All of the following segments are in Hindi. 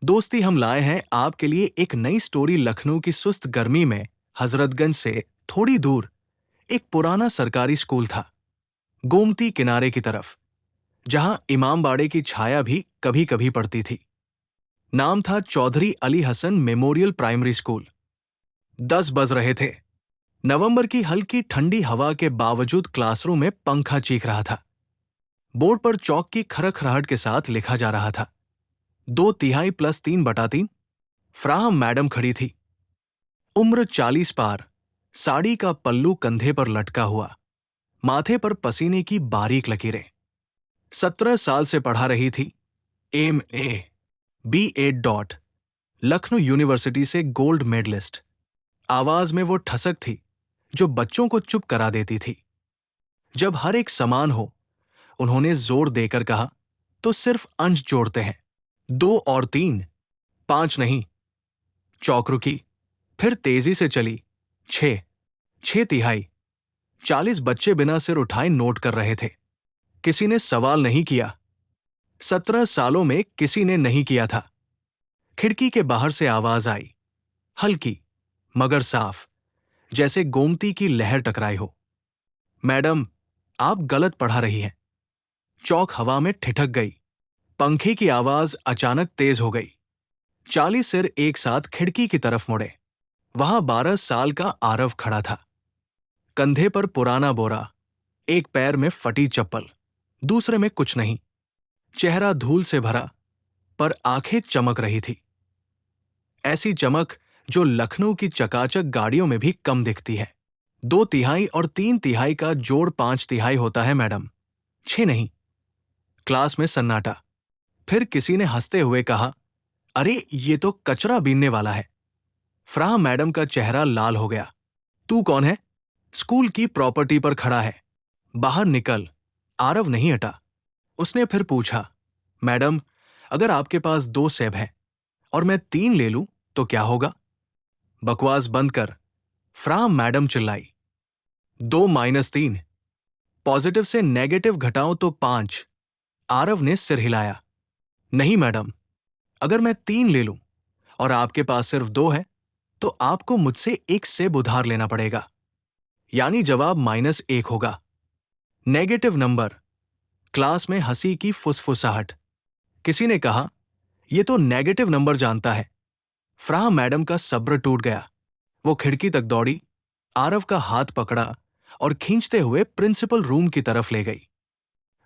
दोस्ती हम लाए हैं आपके लिए एक नई स्टोरी। लखनऊ की सुस्त गर्मी में हजरतगंज से थोड़ी दूर एक पुराना सरकारी स्कूल था, गोमती किनारे की तरफ, जहां इमामबाड़े की छाया भी कभी कभी पड़ती थी। नाम था Chaudhary Ali Hasan memorial primary school. 10 बज रहे थे। नवंबर की हल्की ठंडी हवा के बावजूद क्लासरूम में पंखा चीख रहा था। बोर्ड पर चौक की खरखराहट के साथ लिखा जा रहा था, 2/3 + 3/3। फ्राहम मैडम खड़ी थी, उम्र 40 पार, साड़ी का पल्लू कंधे पर लटका हुआ, माथे पर पसीने की बारीक लकीरें। 17 साल से पढ़ा रही थी। MA, B.Ed. लखनऊ यूनिवर्सिटी से गोल्ड मेडलिस्ट। आवाज में वो ठसक थी जो बच्चों को चुप करा देती थी। जब हर एक समान हो, उन्होंने जोर देकर कहा, तो सिर्फ अंश जोड़ते हैं, 2 और 3, 5 नहीं। चौक रुकी, फिर तेजी से चली, 6, 6/3। 40 बच्चे बिना सिर उठाए नोट कर रहे थे। किसी ने सवाल नहीं किया। 17 सालों में किसी ने नहीं किया था। खिड़की के बाहर से आवाज आई, हल्की मगर साफ, जैसे गोमती की लहर टकराई हो। मैडम, आप गलत पढ़ा रही हैं। चौक हवा में ठिठक गई। पंखे की आवाज अचानक तेज हो गई। 40 सिर एक साथ खिड़की की तरफ मुड़े। वहां 12 साल का आरव खड़ा था, कंधे पर पुराना बोरा, एक पैर में फटी चप्पल, दूसरे में कुछ नहीं। चेहरा धूल से भरा, पर आंखें चमक रही थी। ऐसी चमक जो लखनऊ की चकाचक गाड़ियों में भी कम दिखती है। 2/3 और 3/3 का जोड़ 5/3 होता है मैडम, 6 नहीं। क्लास में सन्नाटा। फिर किसी ने हंसते हुए कहा, अरे ये तो कचरा बीनने वाला है। फ्राह मैडम का चेहरा लाल हो गया। तू कौन है? स्कूल की प्रॉपर्टी पर खड़ा है, बाहर निकल। आरव नहीं हटा। उसने फिर पूछा, मैडम, अगर आपके पास 2 सेब हैं और मैं 3 ले लूं तो क्या होगा? बकवास बंद कर, फ्राह मैडम चिल्लाई। 2 - 3, पॉजिटिव से नेगेटिव घटाओ तो 5। आरव ने सिर हिलाया। नहीं मैडम, अगर मैं 3 ले लूं और आपके पास सिर्फ 2 है, तो आपको मुझसे 1 सेब उधार लेना पड़ेगा, यानी जवाब -1 होगा। Negative number. क्लास में हंसी की फुसफुसाहट। किसी ने कहा, यह तो नेगेटिव नंबर जानता है। फ्राह मैडम का सब्र टूट गया। वो खिड़की तक दौड़ी, आरव का हाथ पकड़ा और खींचते हुए प्रिंसिपल रूम की तरफ ले गई।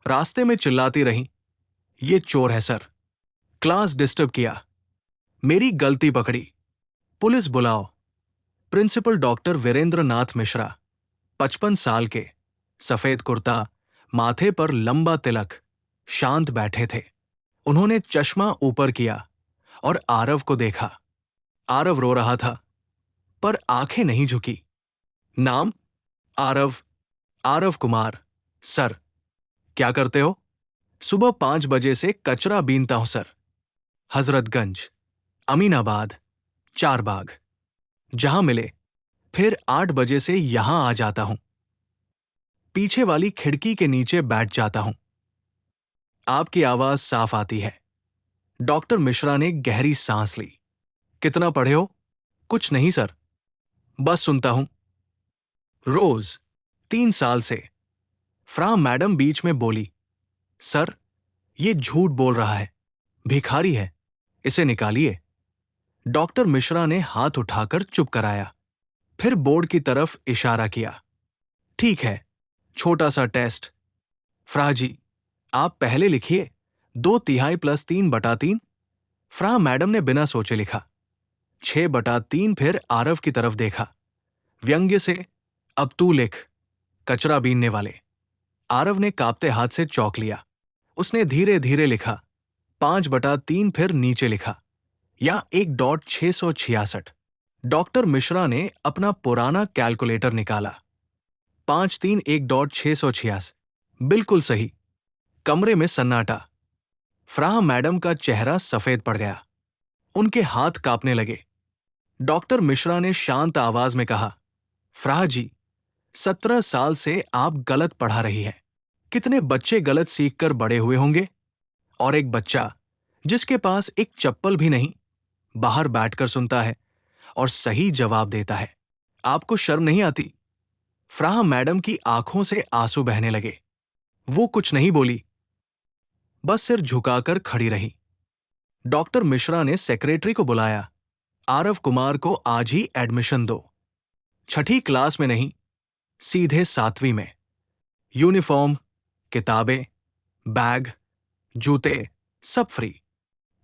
रास्ते में चिल्लाती रही, ये चोर है सर, क्लास डिस्टर्ब किया, मेरी गलती पकड़ी, पुलिस बुलाओ। प्रिंसिपल डॉक्टर वीरेंद्र नाथ मिश्रा, 55 साल के, सफेद कुर्ता, माथे पर लंबा तिलक, शांत बैठे थे। उन्होंने चश्मा ऊपर किया और आरव को देखा। आरव रो रहा था, पर आंखें नहीं झुकी। नाम? आरव, आरव कुमार। सर, क्या करते हो? सुबह 5 बजे से कचरा बीनता हूं सर। हजरतगंज, अमीनाबाद, चारबाग, जहां मिले। फिर 8 बजे से यहां आ जाता हूं। पीछे वाली खिड़की के नीचे बैठ जाता हूं। आपकी आवाज साफ आती है। डॉक्टर मिश्रा ने गहरी सांस ली। कितना पढ़े हो? कुछ नहीं सर, बस सुनता हूं। रोज, 3 साल से। फ्राह मैडम बीच में बोली, सर, ये झूठ बोल रहा है, भिखारी है, इसे निकालिए। डॉक्टर मिश्रा ने हाथ उठाकर चुप कराया, फिर बोर्ड की तरफ इशारा किया। ठीक है, छोटा सा टेस्ट। फ्राह जी, आप पहले लिखिए, 2/3 + 3/3। फ्राह मैडम ने बिना सोचे लिखा। 6/3। फिर आरव की तरफ देखा, व्यंग्य से, अब तू लिख, कचरा बीनने वाले। आरव ने कांपते हाथ से चौक लिया। उसने धीरे धीरे लिखा, 5/3। फिर नीचे लिखा, या 1.666। डॉक्टर मिश्रा ने अपना पुराना कैलकुलेटर निकाला। 5×3 1.686, बिल्कुल सही। कमरे में सन्नाटा। फ्राह मैडम का चेहरा सफेद पड़ गया। उनके हाथ कांपने लगे। डॉक्टर मिश्रा ने शांत आवाज में कहा, फ्राह जी, 17 साल से आप गलत पढ़ा रही हैं। कितने बच्चे गलत सीखकर बड़े हुए होंगे? और एक बच्चा जिसके पास एक चप्पल भी नहीं, बाहर बैठकर सुनता है और सही जवाब देता है। आपको शर्म नहीं आती? फ्राह मैडम की आंखों से आंसू बहने लगे। वो कुछ नहीं बोली, बस सिर झुकाकर खड़ी रही। डॉक्टर मिश्रा ने सेक्रेटरी को बुलाया। आरव कुमार को आज ही एडमिशन दो। 6ठी क्लास में नहीं, सीधे 7वीं में। यूनिफॉर्म, किताबें, बैग, जूते सब फ्री।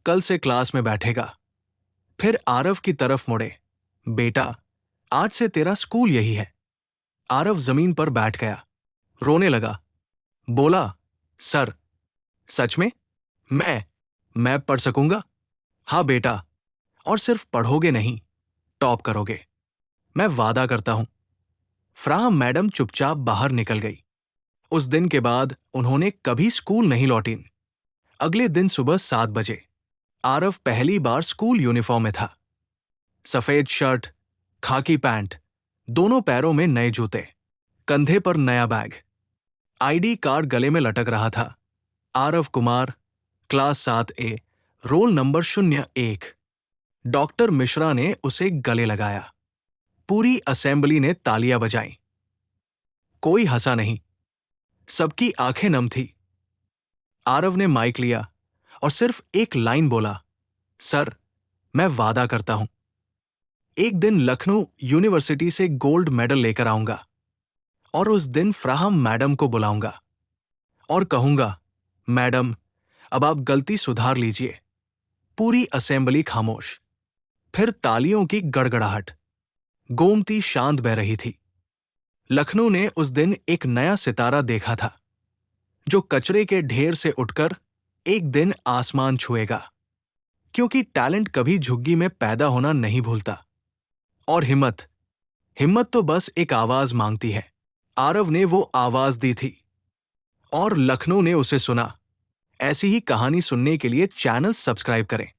कल से क्लास में बैठेगा। फिर आरव की तरफ मुड़े। बेटा, आज से तेरा स्कूल यही है। आरव जमीन पर बैठ गया, रोने लगा। बोला, सर, सच में? मैं पढ़ सकूंगा? हाँ बेटा, और सिर्फ पढ़ोगे नहीं, टॉप करोगे। मैं वादा करता हूं। फ्राह मैडम चुपचाप बाहर निकल गई। उस दिन के बाद उन्होंने कभी स्कूल नहीं लौटी। अगले दिन सुबह 7 बजे आरव पहली बार स्कूल यूनिफॉर्म में था। सफेद शर्ट, खाकी पैंट, दोनों पैरों में नए जूते, कंधे पर नया बैग, आईडी कार्ड गले में लटक रहा था। Aarav Kumar, class 7A, roll number 01। Doctor Mishra ने उसे गले लगाया। पूरी असेंबली ने तालियां बजाईं। कोई हंसा नहीं, सबकी आंखें नम थी। आरव ने माइक लिया और सिर्फ एक लाइन बोला, सर, मैं वादा करता हूं, एक दिन लखनऊ यूनिवर्सिटी से गोल्ड मेडल लेकर आऊंगा और उस दिन फ्राह मैडम को बुलाऊंगा और कहूंगा, मैडम, अब आप गलती सुधार लीजिए। पूरी असेंबली खामोश। फिर तालियों की गड़गड़ाहट। गोमती शांत बह रही थी। लखनऊ ने उस दिन एक नया सितारा देखा था, जो कचरे के ढेर से उठकर एक दिन आसमान छुएगा। क्योंकि टैलेंट कभी झुग्गी में पैदा होना नहीं भूलता। और हिम्मत, हिम्मत तो बस एक आवाज मांगती है। आरव ने वो आवाज दी थी और लखनऊ ने उसे सुना। ऐसी ही कहानी सुनने के लिए चैनल सब्सक्राइब करें।